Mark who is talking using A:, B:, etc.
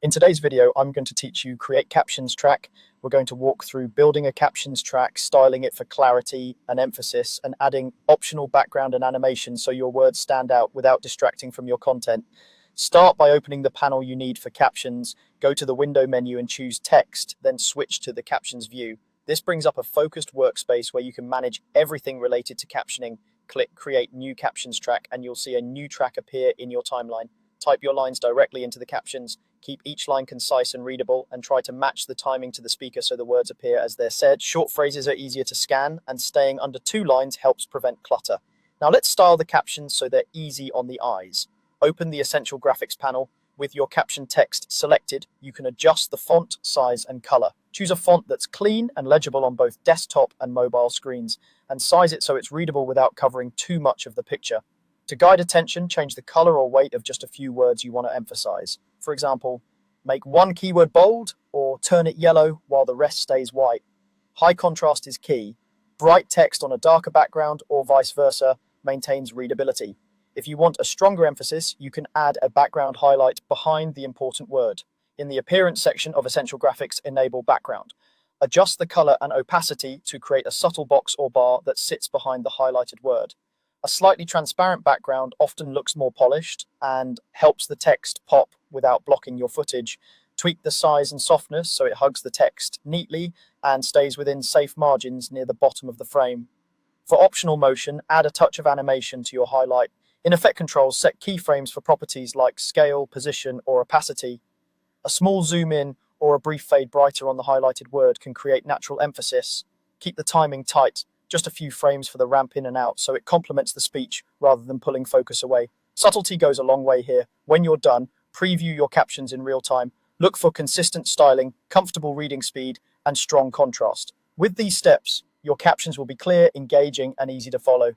A: In today's video, I'm going to teach you create captions track. We're going to walk through building a captions track, styling it for clarity and emphasis, and adding optional background and animation so your words stand out without distracting from your content. Start by opening the panel you need for captions, go to the window menu and choose text, then switch to the captions view. This brings up a focused workspace where you can manage everything related to captioning. Click create new captions track and you'll see a new track appear in your timeline. Type your lines directly into the captions. Keep each line concise and readable, and try to match the timing to the speaker so the words appear as they're said. Short phrases are easier to scan, and staying under 2 lines helps prevent clutter. Now let's style the captions so they're easy on the eyes. Open the Essential Graphics panel. With your caption text selected, you can adjust the font, size, and color. Choose a font that's clean and legible on both desktop and mobile screens, and size it so it's readable without covering too much of the picture. To guide attention, change the color or weight of just a few words you want to emphasize. For example, make one keyword bold or turn it yellow while the rest stays white. High contrast is key. Bright text on a darker background or vice versa maintains readability. If you want a stronger emphasis, you can add a background highlight behind the important word. In the Appearance section of Essential Graphics, enable Background. Adjust the color and opacity to create a subtle box or bar that sits behind the highlighted word. A slightly transparent background often looks more polished and helps the text pop without blocking your footage. Tweak the size and softness so it hugs the text neatly and stays within safe margins near the bottom of the frame. For optional motion, add a touch of animation to your highlight. In Effect Controls, set keyframes for properties like scale, position, or opacity. A small zoom in or a brief fade brighter on the highlighted word can create natural emphasis. Keep the timing tight, just a few frames for the ramp in and out so it complements the speech rather than pulling focus away. Subtlety goes a long way here. When you're done, preview your captions in real time. Look for consistent styling, comfortable reading speed, and strong contrast. With these steps, your captions will be clear, engaging, and easy to follow.